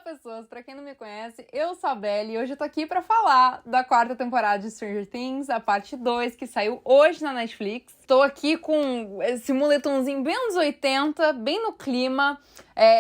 pessoas, pra quem não me conhece, eu sou a Belle e hoje eu tô aqui pra falar da quarta temporada de Stranger Things, a parte 2, que saiu hoje na Netflix. Tô aqui com esse moletomzinho bem anos 80, bem no clima.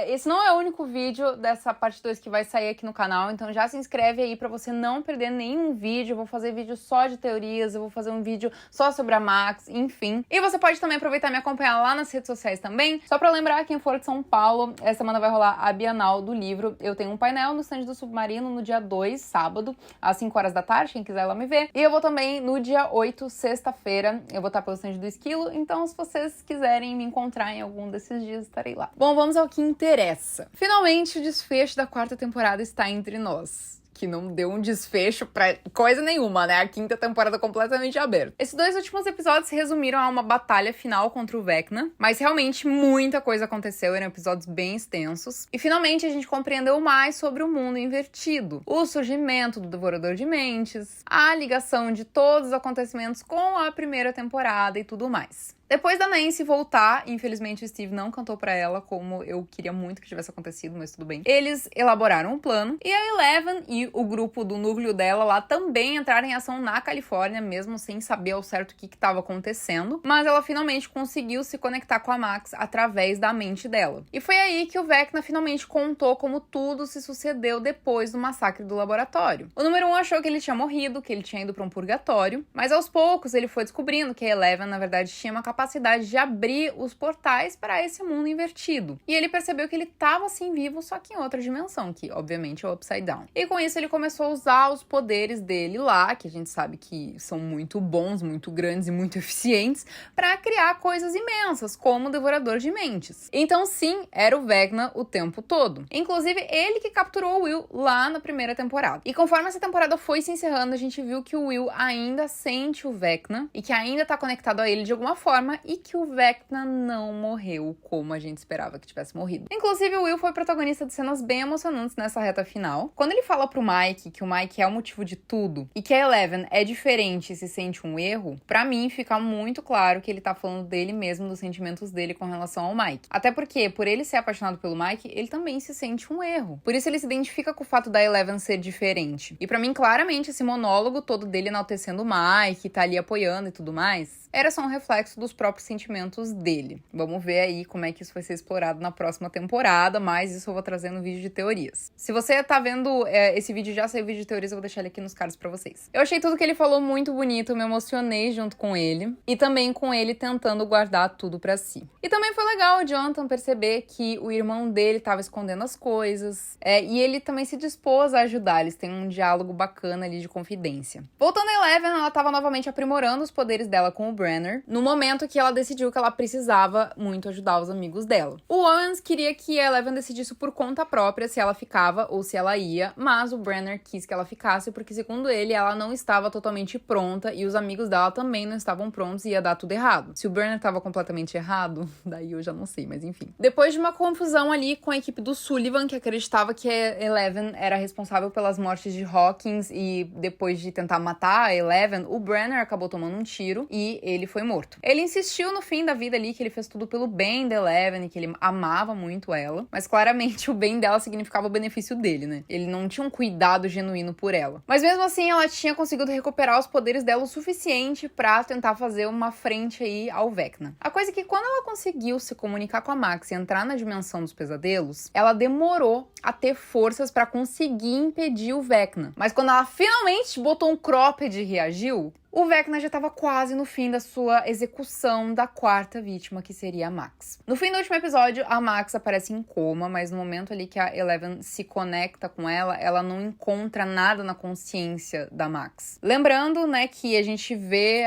Esse não é o único vídeo dessa parte 2 que vai sair aqui no canal, então já se inscreve aí pra você não perder nenhum vídeo. Eu vou fazer vídeo só de teorias, eu vou fazer um vídeo só sobre a Max, enfim. E você pode também aproveitar e me acompanhar lá nas redes sociais também. Só pra lembrar, quem for de São Paulo, essa semana vai rolar a Bienal do Livro. Eu tenho um painel no stand do Submarino no dia 2, sábado, às 5 horas da tarde, quem quiser ir lá me ver. E eu vou também no dia 8, sexta-feira, eu vou estar pelo stand do Esquilo, então se vocês quiserem me encontrar em algum desses dias, estarei lá. Bom, vamos ao que interessa. Finalmente o desfecho da quarta temporada está entre nós. Que não deu um desfecho pra coisa nenhuma, né? A quinta temporada completamente aberta. Esses dois últimos episódios se resumiram a uma batalha final contra o Vecna, mas realmente muita coisa aconteceu, eram episódios bem extensos. E finalmente a gente compreendeu mais sobre o mundo invertido, o surgimento do Devorador de Mentes, a ligação de todos os acontecimentos com a primeira temporada e tudo mais. Depois da Nancy voltar, infelizmente o Steve não cantou pra ela como eu queria muito que tivesse acontecido, mas tudo bem. Eles elaboraram um plano e a Eleven e o grupo do núcleo dela lá também entraram em ação na Califórnia, mesmo sem saber ao certo o que estava acontecendo. Mas ela finalmente conseguiu se conectar com a Max através da mente dela. E foi aí que o Vecna finalmente contou como tudo se sucedeu depois do massacre do laboratório. O número 1 achou que ele tinha morrido, que ele tinha ido pra um purgatório, mas aos poucos ele foi descobrindo que a Eleven, na verdade, tinha uma capacidade de abrir os portais para esse mundo invertido. E ele percebeu que ele estava assim vivo, só que em outra dimensão, que obviamente é o Upside Down. E com isso ele começou a usar os poderes dele lá, que a gente sabe que são muito bons, muito grandes e muito eficientes, para criar coisas imensas, como o Devorador de Mentes. Então sim, era o Vecna o tempo todo. Inclusive ele que capturou o Will lá na primeira temporada. E conforme essa temporada foi se encerrando, a gente viu que o Will ainda sente o Vecna e que ainda tá conectado a ele de alguma forma, e que o Vecna não morreu como a gente esperava que tivesse morrido. Inclusive, o Will foi protagonista de cenas bem emocionantes nessa reta final. Quando ele fala pro Mike que o Mike é o motivo de tudo e que a Eleven é diferente e se sente um erro, pra mim fica muito claro que ele tá falando dele mesmo, dos sentimentos dele com relação ao Mike. Até porque, por ele ser apaixonado pelo Mike, ele também se sente um erro. Por isso ele se identifica com o fato da Eleven ser diferente. E pra mim, claramente, esse monólogo todo dele enaltecendo o Mike, tá ali apoiando e tudo mais, era só um reflexo dos próprios sentimentos dele. Vamos ver aí como é que isso vai ser explorado na próxima temporada, mas isso eu vou trazer no vídeo de teorias. Se você tá vendo esse vídeo, já saiu o vídeo de teorias, eu vou deixar ele aqui nos cards pra vocês. Eu achei tudo que ele falou muito bonito, me emocionei junto com ele, e também com ele tentando guardar tudo pra si. E também foi legal o Jonathan perceber que o irmão dele tava escondendo as coisas, e ele também se dispôs a ajudar, eles têm um diálogo bacana ali de confidência. Voltando a Eleven, ela tava novamente aprimorando os poderes dela com o Brenner, no momento que ela decidiu que ela precisava muito ajudar os amigos dela. O Owens queria que a Eleven decidisse por conta própria se ela ficava ou se ela ia, mas o Brenner quis que ela ficasse porque, segundo ele, ela não estava totalmente pronta e os amigos dela também não estavam prontos e ia dar tudo errado. Se o Brenner estava completamente errado, daí eu já não sei, mas enfim. Depois de uma confusão ali com a equipe do Sullivan, que acreditava que a Eleven era responsável pelas mortes de Hawkins, e depois de tentar matar a Eleven, o Brenner acabou tomando um tiro e ele foi morto. Ele insistiu no fim da vida ali que ele fez tudo pelo bem da Eleven e que ele amava muito ela, mas claramente o bem dela significava o benefício dele, né? Ele não tinha um cuidado genuíno por ela. Mas mesmo assim, ela tinha conseguido recuperar os poderes dela o suficiente pra tentar fazer uma frente aí ao Vecna. A coisa é que quando ela conseguiu se comunicar com a Max e entrar na dimensão dos pesadelos, ela demorou a ter forças pra conseguir impedir o Vecna. Mas quando ela finalmente botou um cropped e reagiu, o Vecna já estava quase no fim da sua execução da quarta vítima, que seria a Max. No fim do último episódio, a Max aparece em coma, mas no momento ali que a Eleven se conecta com ela, ela não encontra nada na consciência da Max. Lembrando, né, que a gente vê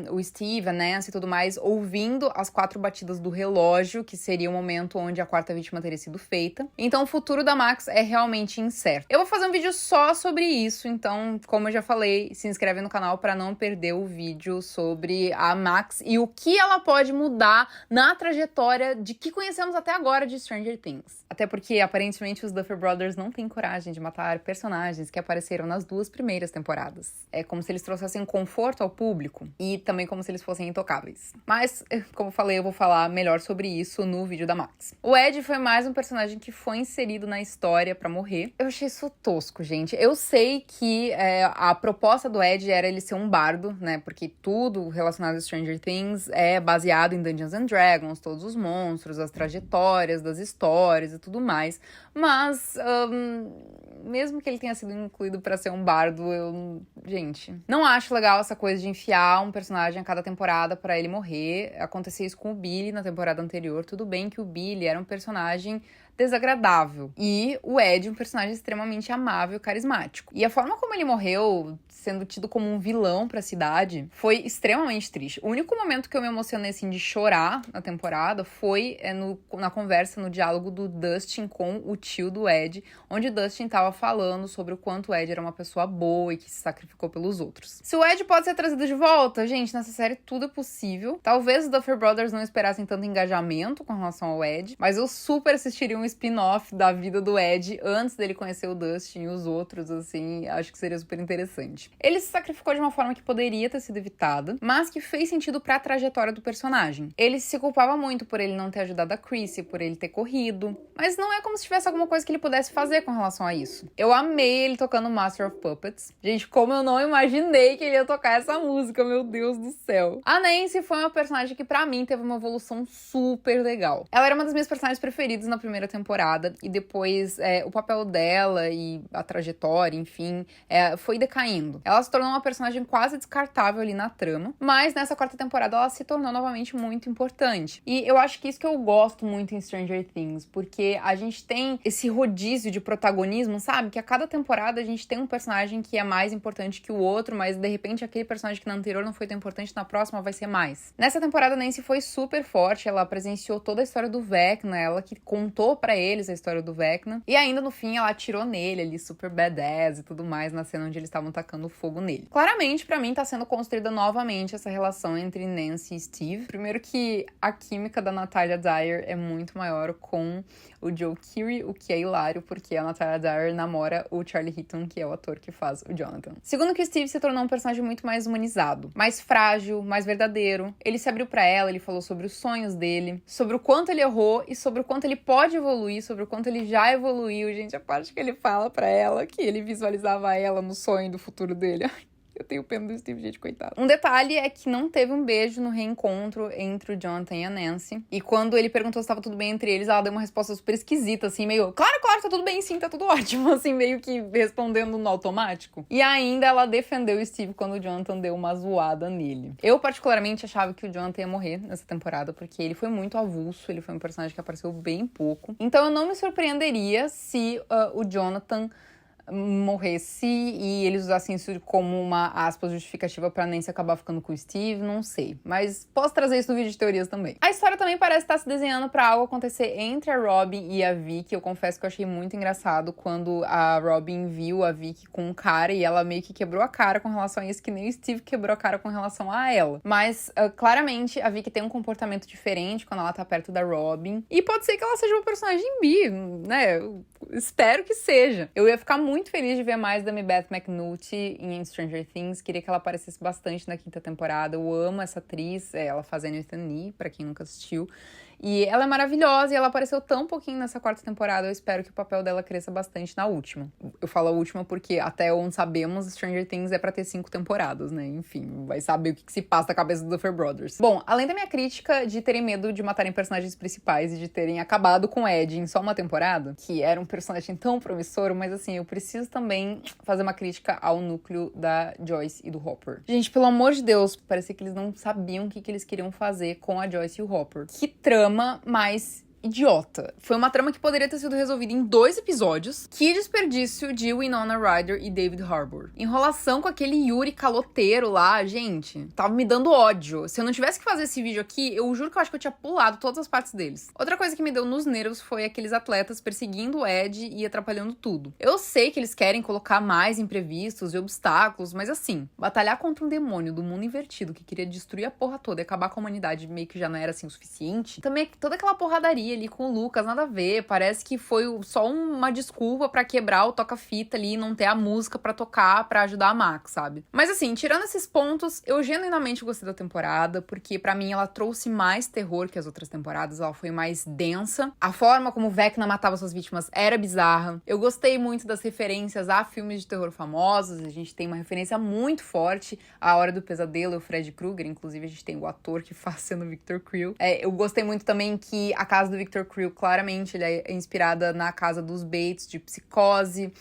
o Steve, a Nancy e tudo mais ouvindo as 4 batidas do relógio, que seria o momento onde a quarta vítima teria sido feita. Então o futuro da Max é realmente incerto. Eu vou fazer um vídeo só sobre isso, então, como eu já falei, se inscreve no canal para não perder perder o vídeo sobre a Max e o que ela pode mudar na trajetória de que conhecemos até agora de Stranger Things. Até porque, aparentemente, os Duffer Brothers não têm coragem de matar personagens que apareceram nas 2 primeiras temporadas. É como se eles trouxessem conforto ao público e também como se eles fossem intocáveis. Mas, como eu falei, eu vou falar melhor sobre isso no vídeo da Max. O Ed foi mais um personagem que foi inserido na história pra morrer. Eu achei isso tosco, gente. Eu sei que a proposta do Ed era ele ser um bardo, né? Porque tudo relacionado a Stranger Things é baseado em Dungeons and Dragons, todos os monstros, as trajetórias das histórias e tudo mais. Mas, mesmo que ele tenha sido incluído pra ser um bardo, gente, não acho legal essa coisa de enfiar um personagem a cada temporada pra ele morrer. Aconteceu isso com o Billy na temporada anterior. Tudo bem que o Billy era um personagem desagradável. E o Ed, um personagem extremamente amável e carismático. E a forma como ele morreu, sendo tido como um vilão pra cidade, foi extremamente triste. O único momento que eu me emocionei, assim, de chorar na temporada foi na conversa, no diálogo do Dustin com o tio do Ed, onde o Dustin tava falando sobre o quanto o Ed era uma pessoa boa e que se sacrificou pelos outros. Se o Ed pode ser trazido de volta, gente, nessa série tudo é possível. Talvez os Duffer Brothers não esperassem tanto engajamento com relação ao Ed, mas eu super assistiria um spin-off da vida do Ed antes dele conhecer o Dustin e os outros, assim, acho que seria super interessante. Ele se sacrificou de uma forma que poderia ter sido evitada, mas que fez sentido pra trajetória do personagem. Ele se culpava muito por ele não ter ajudado a Chrissy, por ele ter corrido, mas não é como se tivesse alguma coisa que ele pudesse fazer com relação a isso. Eu amei ele tocando Master of Puppets. Gente, como eu não imaginei que ele ia tocar essa música, meu Deus do céu. A Nancy foi uma personagem que pra mim teve uma evolução super legal. Ela era uma das minhas personagens preferidas na primeira temporada e depois o papel dela e a trajetória, enfim, foi decaindo. Ela se tornou uma personagem quase descartável ali na trama, mas nessa 4ª temporada ela se tornou novamente muito importante. E eu acho que isso que eu gosto muito em Stranger Things, porque a gente tem esse rodízio de protagonismo, sabe? Que a cada temporada a gente tem um personagem que é mais importante que o outro, mas de repente aquele personagem que na anterior não foi tão importante, na próxima vai ser mais. Nessa temporada, Nancy foi super forte, ela presenciou toda a história do Vecna, ela que contou pra eles a história do Vecna, e ainda no fim ela atirou nele ali, super badass e tudo mais, na cena onde eles estavam tacando fogo nele. Claramente, pra mim, tá sendo construída novamente essa relação entre Nancy e Steve. Primeiro que a química da Natalia Dyer é muito maior com o Joe Keery, o que é hilário, porque a Natalia Dyer namora o Charlie Heaton, que é o ator que faz o Jonathan. Segundo que o Steve se tornou um personagem muito mais humanizado, mais frágil, mais verdadeiro. Ele se abriu pra ela, ele falou sobre os sonhos dele, sobre o quanto ele errou e sobre o quanto ele pode evoluir, sobre o quanto ele já evoluiu. Gente, a parte que ele fala pra ela que ele visualizava ela no sonho do futuro dele. Eu tenho pena do Steve, gente, coitado. Um detalhe é que não teve um beijo no reencontro entre o Jonathan e a Nancy. E quando ele perguntou se estava tudo bem entre eles, ela deu uma resposta super esquisita, assim, meio... Claro, tá tudo bem sim, tá tudo ótimo. Assim, meio que respondendo no automático. E ainda ela defendeu o Steve quando o Jonathan deu uma zoada nele. Eu, particularmente, achava que o Jonathan ia morrer nessa temporada, porque ele foi muito avulso, ele foi um personagem que apareceu bem pouco. Então eu não me surpreenderia se o Jonathan morresse e eles usassem isso como uma, aspas, justificativa pra Nancy acabar ficando com o Steve, não sei. Mas posso trazer isso no vídeo de teorias também. A história também parece estar se desenhando pra algo acontecer entre a Robin e a Vicky. Eu confesso que eu achei muito engraçado quando a Robin viu a Vicky com um cara e ela meio que quebrou a cara com relação a isso, que nem o Steve quebrou a cara com relação a ela. Mas, claramente, a Vicky tem um comportamento diferente quando ela tá perto da Robin. E pode ser que ela seja uma personagem bi, né? Eu espero que seja. Eu ia ficar muito feliz de ver mais da Beth McNulty em Stranger Things. Queria que ela aparecesse bastante na 5ª temporada. Eu amo essa atriz, ela fazendo Ethan Lee, pra quem nunca assistiu. E ela é maravilhosa e ela apareceu tão pouquinho nessa 4ª temporada. Eu espero que o papel dela cresça bastante na última. Eu falo a última porque, até onde sabemos, Stranger Things é pra ter 5 temporadas, né? Enfim, vai saber o que se passa na cabeça do Duffer Brothers. Bom, além da minha crítica de terem medo de matarem personagens principais e de terem acabado com o Ed em só uma temporada, que era um personagem tão promissor, mas assim, eu preciso também fazer uma crítica ao núcleo da Joyce e do Hopper. Gente, pelo amor de Deus, parecia que eles não sabiam o que eles queriam fazer com a Joyce e o Hopper. Que trama mais idiota. Foi uma trama que poderia ter sido resolvida em 2 episódios. Que desperdício de Winona Ryder e David Harbour. Enrolação com aquele Yuri caloteiro lá, gente. Tava me dando ódio. Se eu não tivesse que fazer esse vídeo aqui, eu juro que eu acho que eu tinha pulado todas as partes deles. Outra coisa que me deu nos nervos foi aqueles atletas perseguindo o Ed e atrapalhando tudo. Eu sei que eles querem colocar mais imprevistos e obstáculos, mas assim, batalhar contra um demônio do mundo invertido que queria destruir a porra toda e acabar com a humanidade meio que já não era assim o suficiente. Também toda aquela porradaria ali com o Lucas, nada a ver. Parece que foi só uma desculpa pra quebrar o toca-fita ali e não ter a música pra tocar pra ajudar a Max, sabe? Mas assim, tirando esses pontos, eu genuinamente gostei da temporada, porque pra mim ela trouxe mais terror que as outras temporadas, ela foi mais densa. A forma como Vecna matava suas vítimas era bizarra. Eu gostei muito das referências a filmes de terror famosos, a gente tem uma referência muito forte à Hora do Pesadelo, o Freddy Krueger, inclusive a gente tem o ator que faz sendo Victor Creel. Eu gostei muito também que a casa do Victor Creel, claramente, ele é inspirada na casa dos Bates, de Psicose.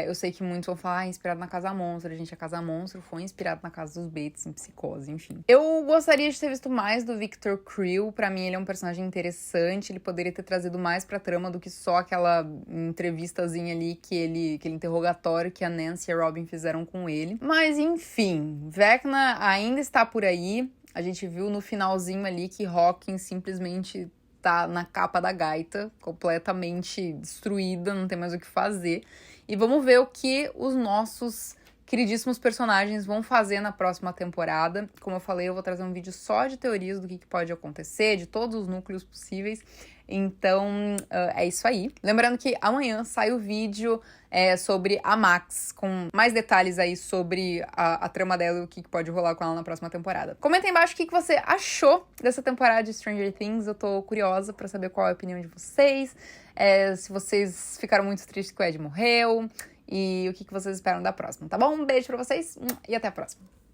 Eu sei que muitos vão falar, inspirado na Casa Monstro. Gente, a Casa Monstro foi inspirada na casa dos Bates, em Psicose, enfim. Eu gostaria de ter visto mais do Victor Creel. Pra mim, ele é um personagem interessante. Ele poderia ter trazido mais pra trama do que só aquela entrevistazinha ali, aquele interrogatório que a Nancy e a Robin fizeram com ele. Mas, enfim, Vecna ainda está por aí. A gente viu no finalzinho ali que Hawkins simplesmente tá na capa da gaita, completamente destruída, não tem mais o que fazer. E vamos ver o que os nossos queridíssimos personagens vão fazer na próxima temporada. Como eu falei, eu vou trazer um vídeo só de teorias do que pode acontecer, de todos os núcleos possíveis. Então, é isso aí. Lembrando que amanhã sai o vídeo sobre a Max, com mais detalhes aí sobre a trama dela e o que pode rolar com ela na próxima temporada. Comenta aí embaixo o que você achou dessa temporada de Stranger Things. Eu tô curiosa pra saber qual é a opinião de vocês. Se vocês ficaram muito tristes que o Ed morreu. E o que vocês esperam da próxima, tá bom? Um beijo pra vocês e até a próxima.